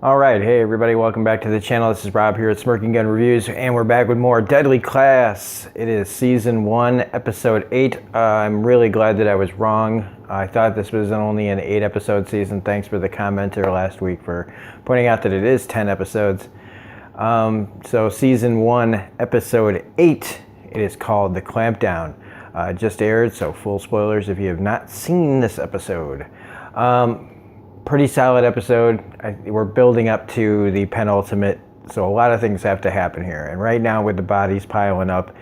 All right, hey everybody, welcome back to the channel. This is Rob here at Smirking Gun Reviews, and we're back with more Deadly Class. It is Season 1, Episode 8. I'm really glad that I was wrong. I thought this was only an 8-episode season. Thanks for the commenter last week for pointing out that it is 10 episodes. So Season 1, Episode 8, it is called The Clampdown. It just aired, so full spoilers if you have not seen this episode. Pretty solid episode. We're building up to the penultimate, so a lot of things have to happen here. And right now, with the bodies piling up,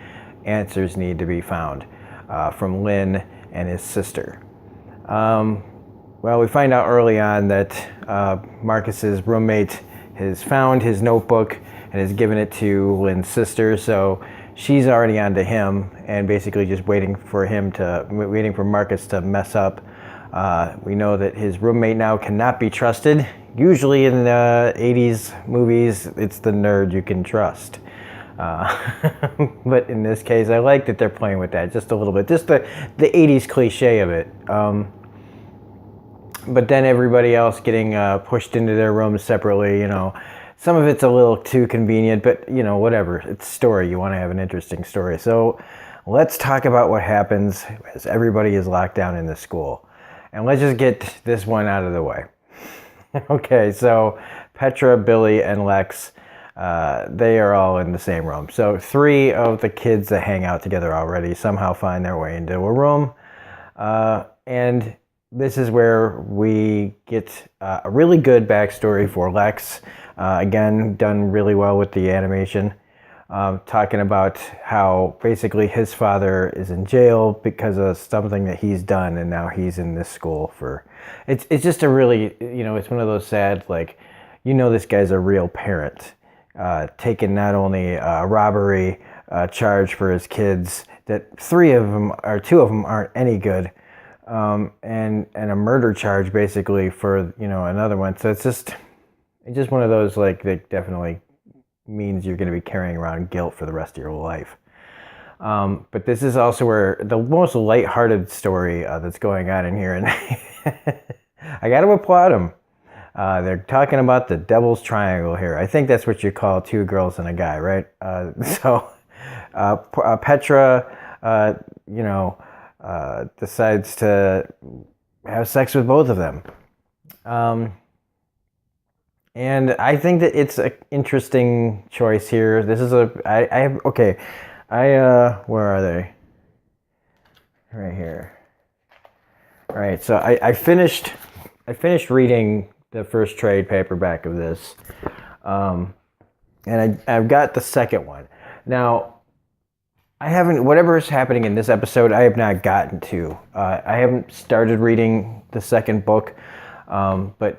answers need to be found from Lynn and his sister. Well, we find out early on that Marcus's roommate has found his notebook and has given it to Lynn's sister, so she's already on to him and basically just waiting for Marcus to mess up. We know that his roommate now cannot be trusted. Usually in the 80s movies, it's the nerd you can trust. But in this case, I like that they're playing with that just a little bit. Just the 80s cliche of it. But then everybody else getting pushed into their rooms separately, you know. Some of it's a little too convenient, but, you know, whatever. It's story. You want to have an interesting story. So let's talk about what happens as everybody is locked down in the school. And let's just get this one out of the way. Okay, so Petra, Billy, and Lex, they are all in the same room. So 3 of the kids that hang out together already somehow find their way into a room. And this is where we get a really good backstory for Lex. Again, done really well with the animation. Talking about how basically his father is in jail because of something that he's done, and now he's in this school for. It's just a really, you know, it's one of those sad, like, you know, this guy's a real parent, taking not only a robbery charge for his kids, that 2 of them aren't any good, and a murder charge basically for, you know, another one. So it's just one of those, like, that definitely means you're going to be carrying around guilt for the rest of your life. But this is also where the most lighthearted story that's going on in here, and I got to applaud them. They're talking about the devil's triangle here. I think that's what you call 2 girls and a guy, right? Petra, decides to have sex with both of them. And I think that it's an interesting choice here. This is where are they? Right here. All right, so I finished reading the first trade paperback of this, and I've got the second one. Now, whatever is happening in this episode, I have not gotten to. I haven't started reading the second book, but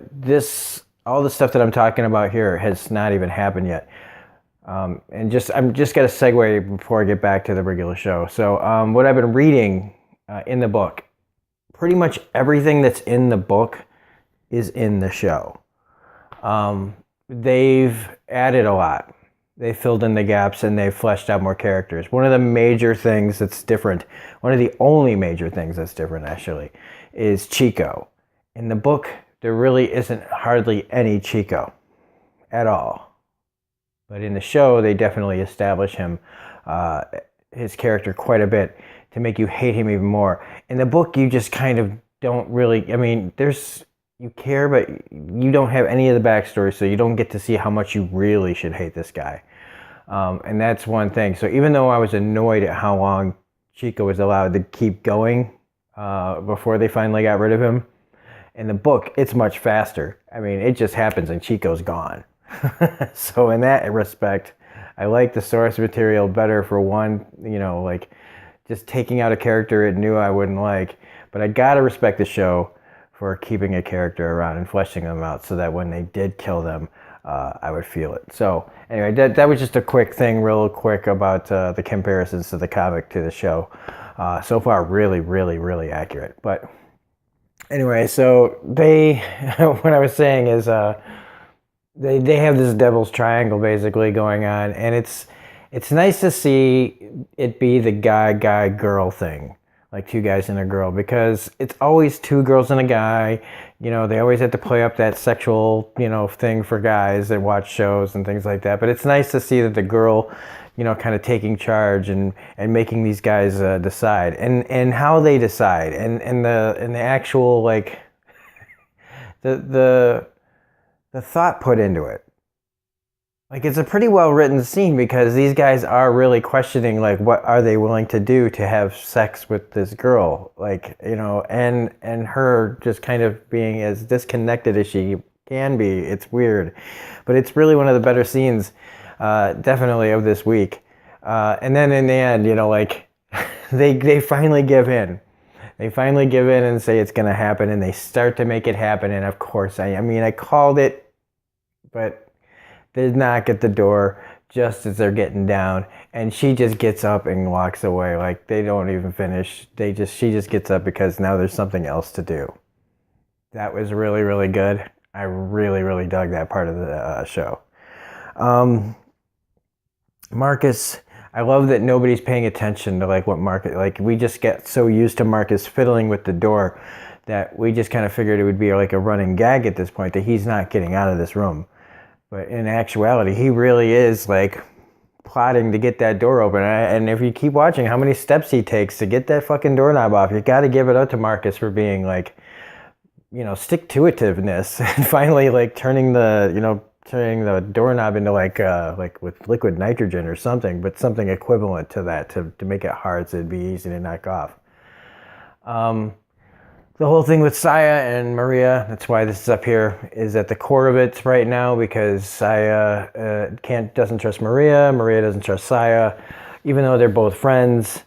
all the stuff that I'm talking about here has not even happened yet. I'm just going to segue before I get back to the regular show. So what I've been reading in the book, pretty much everything that's in the book is in the show. They've added a lot. They filled in the gaps and they've fleshed out more characters. One of the major things that's different, one of the only major things that's different actually, is Chico. In the book, there really isn't hardly any Chico at all. But in the show, they definitely establish him, his character, quite a bit to make you hate him even more. In the book, you just kind of don't really, I mean, you care, but you don't have any of the backstory, so you don't get to see how much you really should hate this guy. And that's one thing. So even though I was annoyed at how long Chico was allowed to keep going before they finally got rid of him, in the book, it's much faster. I mean, it just happens and Chico's gone. So in that respect, I like the source material better for one, you know, like just taking out a character it knew I wouldn't like. But I gotta respect the show for keeping a character around and fleshing them out so that when they did kill them, I would feel it. So anyway, that was just a quick thing, real quick, about the comparisons to the comic to the show. So far, really, really, really accurate. But anyway, so what I was saying is they have this devil's triangle basically going on, and it's nice to see it be the guy girl thing like two guys and a girl, because it's always two girls and a guy. They always have to play up that sexual, thing for guys that watch shows and things like that. But it's nice to see that the girl, kind of taking charge and making these guys decide, and how they decide, and the actual, like, the thought put into it. Like, it's a pretty well written scene, because these guys are really questioning, like, what are they willing to do to have sex with this girl, like, and her just kind of being as disconnected as she can be. It's weird, but it's really one of the better scenes, definitely, of this week. And then in the end, like, they finally give in. They finally give in and say it's going to happen, and they start to make it happen. And of course, I mean, I called it, but they knock at the door just as they're getting down, and she just gets up and walks away. Like, they don't even finish. She just gets up because now there's something else to do. That was really, really good. I really, really dug that part of the show. Marcus, I love that nobody's paying attention to, like, what Marcus, like, we just get so used to Marcus fiddling with the door that we just kind of figured it would be like a running gag at this point, that he's not getting out of this room. But in actuality, he really is, like, plotting to get that door open. And if you keep watching how many steps he takes to get that fucking doorknob off, you got to give it up to Marcus for being, like, stick-to-itiveness, and finally, like, turning the doorknob into, like with liquid nitrogen or something, but something equivalent to that to make it hard so it'd be easy to knock off. The whole thing with Saya and Maria, that's why this is up here, is at the core of it right now, because Saya doesn't trust Maria. Maria doesn't trust Saya, even though they're both friends.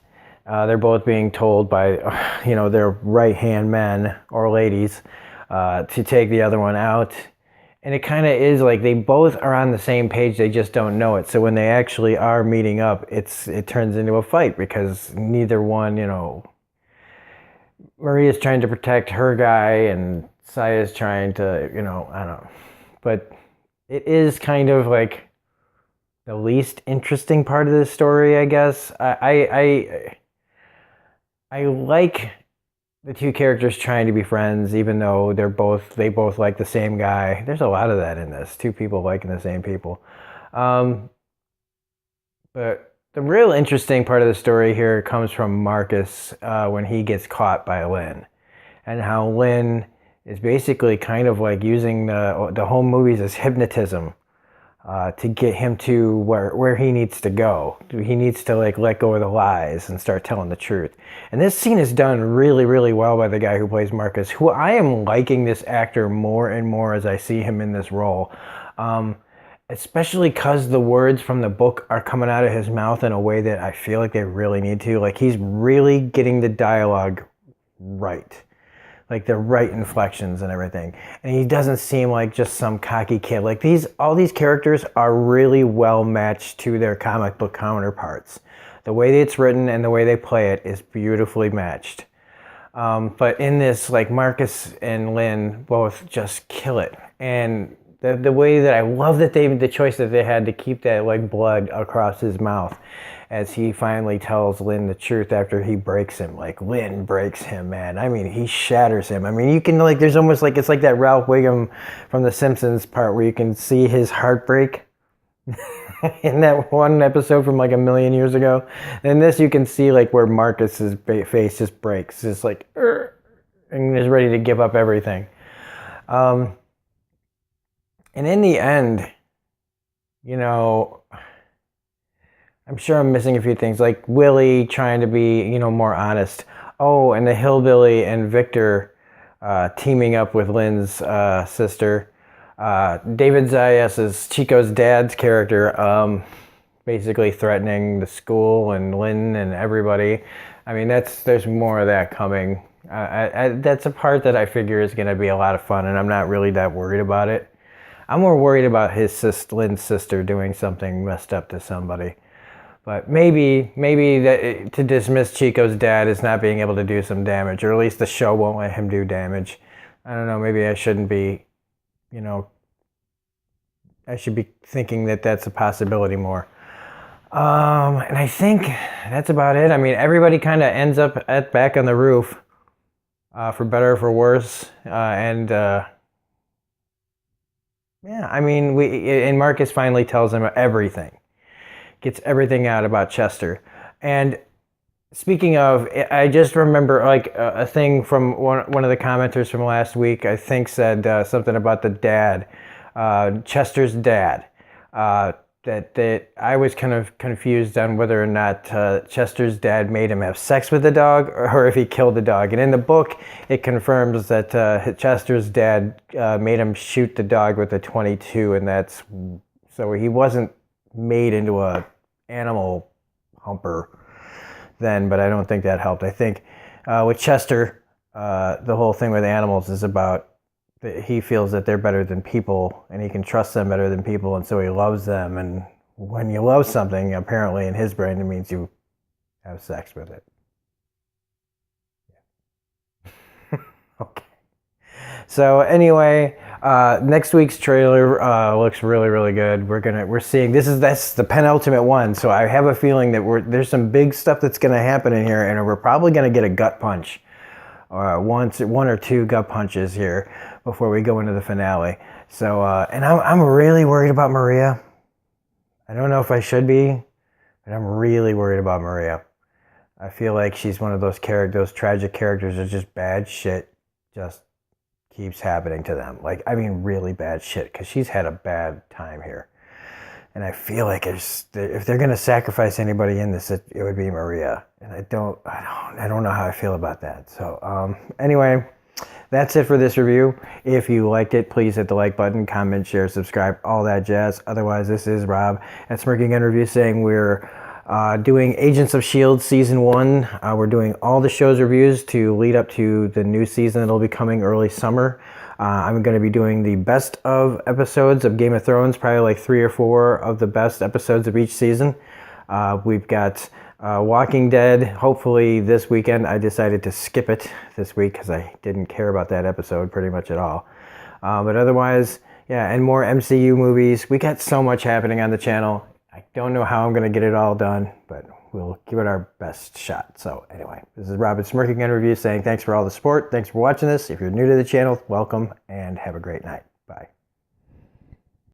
They're both being told by, their right-hand men or ladies to take the other one out. And it kind of is like they both are on the same page, they just don't know it. So when they actually are meeting up, it turns into a fight, because neither one, Maria's trying to protect her guy, and Saya's trying to, I don't know. But it is kind of like the least interesting part of this story, I guess. I like the two characters trying to be friends, even though they both like the same guy. There's a lot of that in this. Two people liking the same people. But the real interesting part of the story here comes from Marcus when he gets caught by Lynn, and how Lynn is basically kind of like using the home movies as hypnotism to get him to where he needs to go. He needs to, like, let go of the lies and start telling the truth. And this scene is done really, really well by the guy who plays Marcus, who I am liking this actor more and more as I see him in this role. Especially because the words from the book are coming out of his mouth in a way that I feel like they really need to. Like, he's really getting the dialogue right. Like, the right inflections and everything. And he doesn't seem like just some cocky kid. Like, all these characters are really well matched to their comic book counterparts. The way it's written and the way they play it is beautifully matched. But in this, like, Marcus and Lynn both just kill it. And the way that I love that the choice that they had to keep that, like, blood across his mouth as he finally tells Lynn the truth after he breaks him. Like, Lynn breaks him, man. I mean, he shatters him. I mean, you can, like, there's almost like, it's like that Ralph Wiggum from The Simpsons part where you can see his heartbreak in that one episode from, like, a million years ago. In this, you can see, like, where Marcus's face just breaks. Just like, and is ready to give up everything. And in the end, I'm sure I'm missing a few things, like Willie trying to be, more honest. Oh, and the hillbilly and Victor teaming up with Lynn's sister. David Zayas' Chico's dad's character basically threatening the school and Lynn and everybody. I mean, there's more of that coming. That's a part that I figure is going to be a lot of fun, and I'm not really that worried about it. I'm more worried about Lynn's sister doing something messed up to somebody. But maybe that to dismiss Chico's dad as not being able to do some damage, or at least the show won't let him do damage. I don't know, maybe I shouldn't be, I should be thinking that that's a possibility more. And I think that's about it. I mean, everybody kind of ends up back on the roof, for better or for worse. Yeah, I mean, and Marcus finally tells him everything, gets everything out about Chester. And speaking of, I just remember like a thing from one of the commenters from last week. I think said something about the dad, Chester's dad. That I was kind of confused on whether or not Chester's dad made him have sex with the dog, or if he killed the dog. And in the book, it confirms that Chester's dad made him shoot the dog with a .22, and that's so he wasn't made into a animal humper then. But I don't think that helped. I think with Chester, the whole thing with animals is about he feels that they're better than people and he can trust them better than people, and so he loves them. And when you love something, apparently in his brain, it means you have sex with it. Okay. So anyway, next week's trailer looks really, really good. We're seeing that's the penultimate one. So I have a feeling that there's some big stuff that's gonna happen in here, and we're probably gonna get a gut punch, one or two gut punches here before we go into the finale. So and I'm really worried about Maria. I don't know if I should be, but I'm really worried about Maria. I feel like she's one of those tragic characters that just bad shit just keeps happening to them. Like, I mean, really bad shit, because she's had a bad time here. And I feel like if they're gonna sacrifice anybody in this, it would be Maria. And I don't know how I feel about that. So anyway, that's it for this review. If you liked it, please hit the like button, comment, share, subscribe, all that jazz. Otherwise, this is Rob at Smirking Gun Review saying we're doing Agents of S.H.I.E.L.D. Season 1. We're doing all the show's reviews to lead up to the new season that'll be coming early summer. I'm going to be doing the best of episodes of Game of Thrones, probably like 3 or 4 of the best episodes of each season. We've got Walking Dead, hopefully this weekend. I decided to skip it this week because I didn't care about that episode pretty much at all. But otherwise, yeah, and more MCU movies. We got so much happening on the channel. I don't know how I'm going to get it all done, but we'll give it our best shot. So anyway, this is Rob at Smirking Gun Review saying thanks for all the support. Thanks for watching this. If you're new to the channel, welcome and have a great night. Bye.